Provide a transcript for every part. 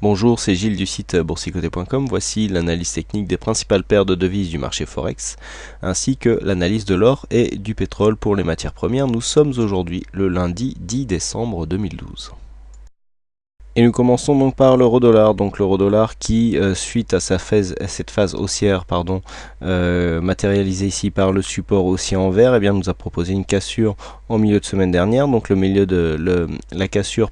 Bonjour, c'est Gilles du site boursicoté.com. Voici l'analyse technique des principales paires de devises du marché Forex, ainsi que l'analyse de l'or et du pétrole pour les matières premières. Nous sommes aujourd'hui le lundi 10 décembre 2012. Et nous commençons donc par l'euro-dollar. Donc l'euro-dollar qui, suite à cette phase haussière, matérialisée ici par le support haussier en vert, nous a proposé une cassure en milieu de semaine dernière. Donc la cassure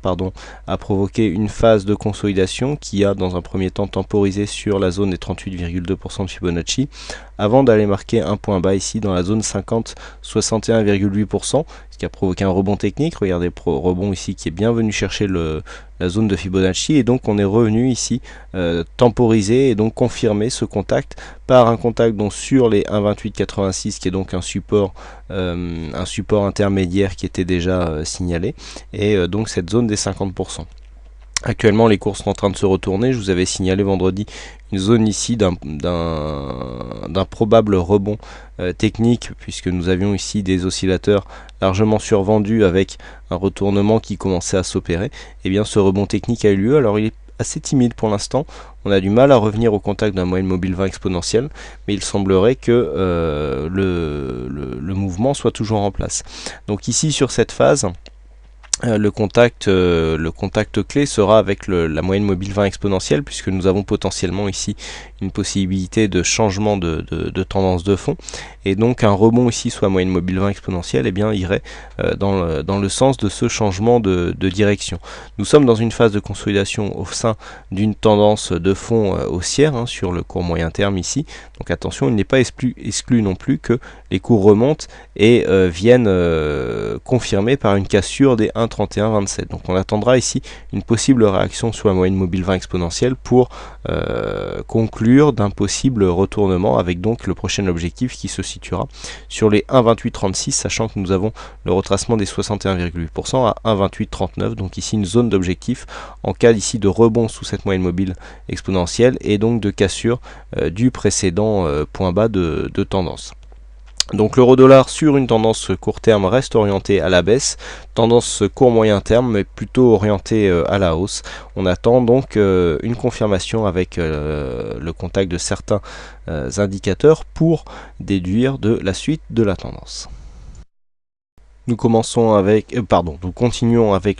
a provoqué une phase de consolidation qui a dans un premier temps temporisé sur la zone des 38,2% de Fibonacci, avant d'aller marquer un point bas ici dans la zone 50-61,8%, ce qui a provoqué un rebond technique. Regardez le rebond ici qui est bien venu chercher la zone de Fibonacci, et donc on est revenu ici temporiser et donc confirmer ce contact par un contact donc sur les 1,2886 qui est donc un support intermédiaire qui était déjà signalé, et donc cette zone des 50%. Actuellement, les cours sont en train de se retourner. Je vous avais signalé vendredi une zone ici d'un probable rebond technique, puisque nous avions ici des oscillateurs largement survendus avec un retournement qui commençait à s'opérer. Et bien, ce rebond technique a eu lieu. Alors, il est assez timide pour l'instant. On a du mal à revenir au contact d'un moyenne mobile 20 exponentielle, mais il semblerait que le mouvement soit toujours en place. Donc ici, sur cette phase, le contact clé sera avec la moyenne mobile 20 exponentielle, puisque nous avons potentiellement ici une possibilité de changement de tendance de fond, et donc un rebond ici soit moyenne mobile 20 exponentielle irait dans le sens de ce changement de direction. Nous sommes dans une phase de consolidation au sein d'une tendance de fond haussière sur le court moyen terme ici, donc attention, il n'est pas exclu non plus que les cours remontent et viennent confirmer par une cassure des 1,3127. Donc on attendra ici une possible réaction sur la moyenne mobile 20 exponentielle pour conclure d'un possible retournement, avec donc le prochain objectif qui se situera sur les 1,2836, sachant que nous avons le retracement des 61,8% à 1,2839, donc ici une zone d'objectif en cas d'ici de rebond sous cette moyenne mobile exponentielle et donc de cassure du précédent point bas de tendance. Donc l'euro-dollar sur une tendance court terme reste orienté à la baisse, tendance court moyen terme mais plutôt orienté à la hausse. On attend donc une confirmation avec le contact de certains indicateurs pour déduire de la suite de la tendance. Nous continuons avec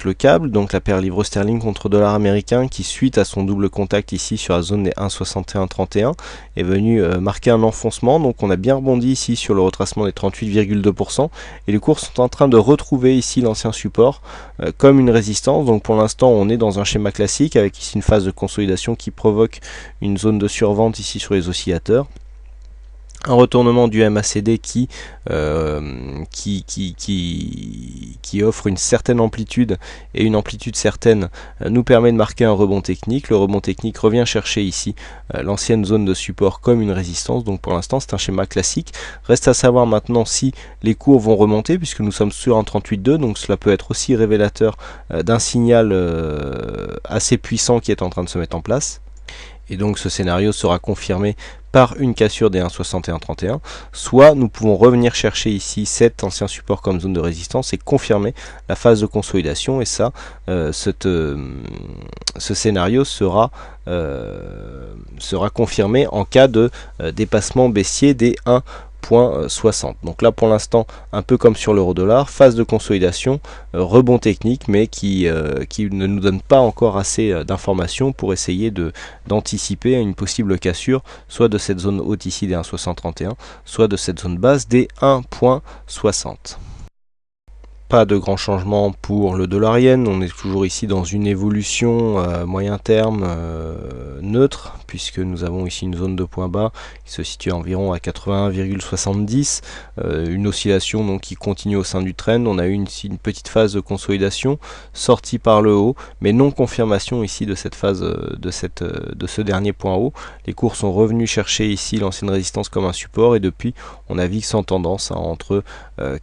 le câble, donc la paire livre sterling contre dollar américain qui, suite à son double contact ici sur la zone des 1,6131, est venu marquer un enfoncement. Donc on a bien rebondi ici sur le retracement des 38,2% et les cours sont en train de retrouver ici l'ancien support comme une résistance. Donc pour l'instant on est dans un schéma classique avec ici une phase de consolidation qui provoque une zone de survente ici sur les oscillateurs. Un retournement du MACD qui offre une certaine amplitude, et une amplitude certaine nous permet de marquer un rebond technique. Le rebond technique revient chercher ici l'ancienne zone de support comme une résistance. Donc pour l'instant c'est un schéma classique. Reste à savoir maintenant si les cours vont remonter, puisque nous sommes sur un 38,2, donc cela peut être aussi révélateur d'un signal assez puissant qui est en train de se mettre en place. Et donc ce scénario sera confirmé par une cassure des 1,6131, soit nous pouvons revenir chercher ici cet ancien support comme zone de résistance et confirmer la phase de consolidation, et ça, ce scénario sera confirmé en cas de dépassement baissier des 1,60. Donc là pour l'instant, un peu comme sur l'euro-dollar, phase de consolidation, rebond technique, mais qui ne nous donne pas encore assez d'informations pour essayer d'anticiper une possible cassure, soit de cette zone haute ici des 1,6031, soit de cette zone basse des 1,60. Pas de grand changement pour le dollar yen, on est toujours ici dans une évolution moyen terme neutre, puisque nous avons ici une zone de point bas qui se situe environ à 81,70, une oscillation donc qui continue au sein du trend. On a eu ici une petite phase de consolidation sortie par le haut, mais non confirmation ici de cette phase de ce dernier point haut. Les cours sont revenus chercher ici l'ancienne résistance comme un support, et depuis on navigue sans tendance entre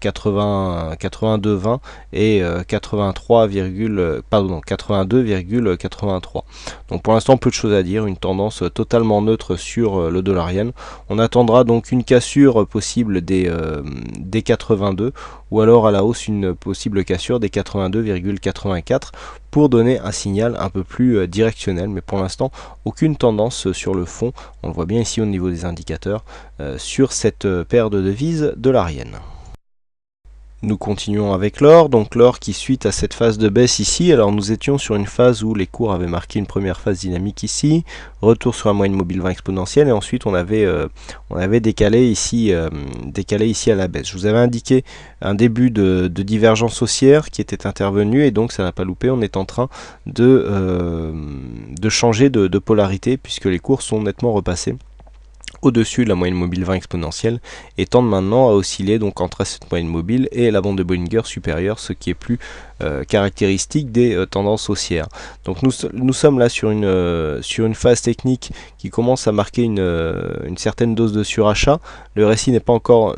82 82,20 et 82,83. Donc pour l'instant peu de choses à dire, une tendance totalement neutre sur le dollar yen. On attendra donc une cassure possible des 82 ou alors à la hausse une possible cassure des 82,84 pour donner un signal un peu plus directionnel, mais pour l'instant aucune tendance sur le fond, on le voit bien ici au niveau des indicateurs, sur cette paire de devises dollarienne. Nous continuons avec l'or, donc l'or qui suite à cette phase de baisse ici, alors nous étions sur une phase où les cours avaient marqué une première phase dynamique ici, retour sur la moyenne mobile 20 exponentielle, et ensuite on avait décalé ici à la baisse. Je vous avais indiqué un début de divergence haussière qui était intervenu, et donc ça n'a pas loupé, on est en train de changer de polarité puisque les cours sont nettement repassés au-dessus de la moyenne mobile 20 exponentielle et tendent maintenant à osciller donc entre cette moyenne mobile et la bande de Bollinger supérieure, ce qui est plus caractéristique des tendances haussières. Donc nous sommes là sur une phase technique qui commence à marquer une certaine dose de surachat. Le RSI n'est pas encore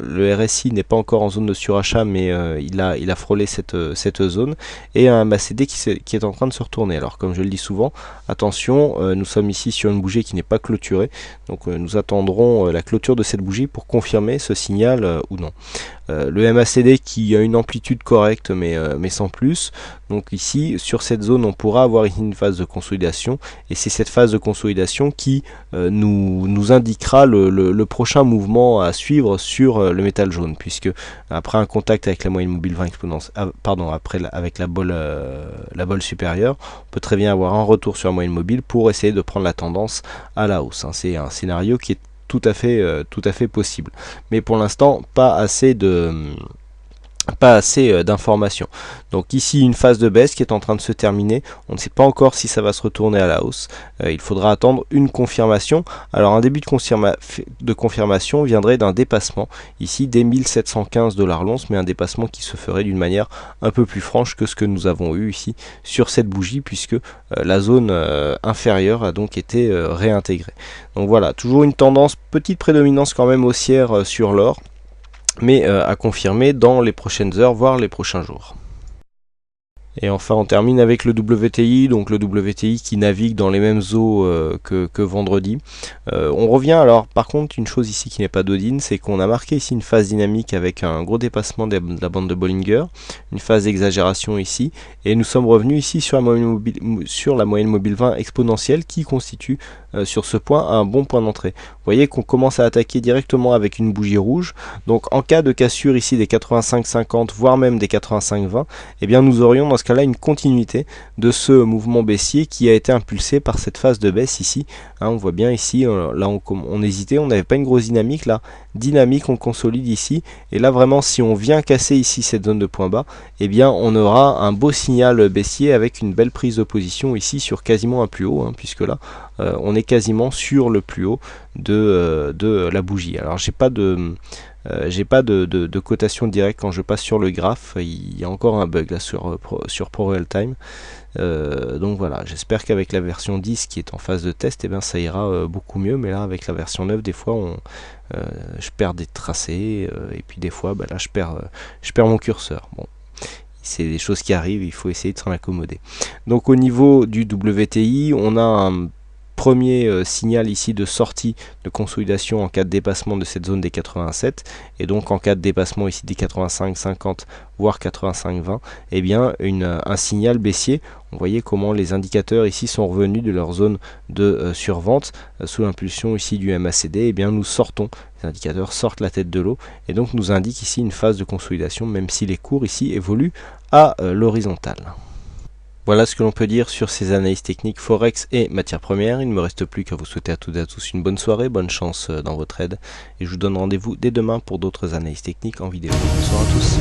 en zone de surachat, mais il a frôlé cette zone, et un MACD qui est en train de se retourner. Alors comme je le dis souvent, attention, nous sommes ici sur une bougie qui n'est pas clôturée, donc nous attendrons la clôture de cette bougie pour confirmer ce signal ou non. Le MACD qui a une amplitude correcte mais sans plus. Donc ici sur cette zone on pourra avoir une phase de consolidation, et c'est cette phase de consolidation qui nous indiquera le prochain mouvement à suivre sur le métal jaune, puisque après un contact avec la moyenne mobile 20 exponentielle, avec la bolle supérieure, on peut très bien avoir un retour sur la moyenne mobile pour essayer de prendre la tendance à la hausse. C'est un scénario qui est tout à fait possible, mais pour l'instant pas assez d'informations. Donc ici une phase de baisse qui est en train de se terminer, on ne sait pas encore si ça va se retourner à la hausse, il faudra attendre une confirmation. Alors un début de confirmation viendrait d'un dépassement ici des 1715 $ l'once, mais un dépassement qui se ferait d'une manière un peu plus franche que ce que nous avons eu ici sur cette bougie, puisque la zone inférieure a donc été réintégrée. Donc voilà, toujours une tendance, petite prédominance quand même haussière sur l'or, mais à confirmer dans les prochaines heures, voire les prochains jours. Et enfin on termine avec le WTI, donc le WTI qui navigue dans les mêmes eaux que vendredi. On revient alors, par contre une chose ici qui n'est pas d'Odin, c'est qu'on a marqué ici une phase dynamique avec un gros dépassement de la bande de Bollinger, une phase d'exagération ici, et nous sommes revenus ici sur la moyenne mobile 20 exponentielle qui constitue sur ce point un bon point d'entrée. Vous voyez qu'on commence à attaquer directement avec une bougie rouge, donc en cas de cassure ici des 85,50 voire même des 85,20, eh bien nous aurions dans ce cas-là une continuité de ce mouvement baissier qui a été impulsé par cette phase de baisse ici. On voit bien ici, là on hésitait, on n'avait pas une grosse dynamique, là dynamique, on consolide ici, et là vraiment si on vient casser ici cette zone de point bas, eh bien on aura un beau signal baissier avec une belle prise de position ici sur quasiment un plus haut, puisque là on est quasiment sur le plus haut de la bougie. Alors j'ai pas de cotation directe quand je passe sur le graphe, il y a encore un bug là sur ProRealTime. Donc voilà, j'espère qu'avec la version 10 qui est en phase de test, ça ira beaucoup mieux, mais là avec la version 9 des fois je perds des tracés, et puis des fois là je perds mon curseur. Bon, c'est des choses qui arrivent, il faut essayer de s'en accommoder. Donc au niveau du WTI, on a un premier signal ici de sortie de consolidation en cas de dépassement de cette zone des 87, et donc en cas de dépassement ici des 85,50 voire 85,20, eh bien un signal baissier. Vous voyez comment les indicateurs ici sont revenus de leur zone de survente sous l'impulsion ici du MACD. Eh bien nous sortons, les indicateurs sortent la tête de l'eau, et donc nous indique ici une phase de consolidation, même si les cours ici évoluent à l'horizontale. Voilà ce que l'on peut dire sur ces analyses techniques Forex et matières premières. Il ne me reste plus qu'à vous souhaiter à toutes et à tous une bonne soirée, bonne chance dans vos trades, et je vous donne rendez-vous dès demain pour d'autres analyses techniques en vidéo. Bonsoir à tous.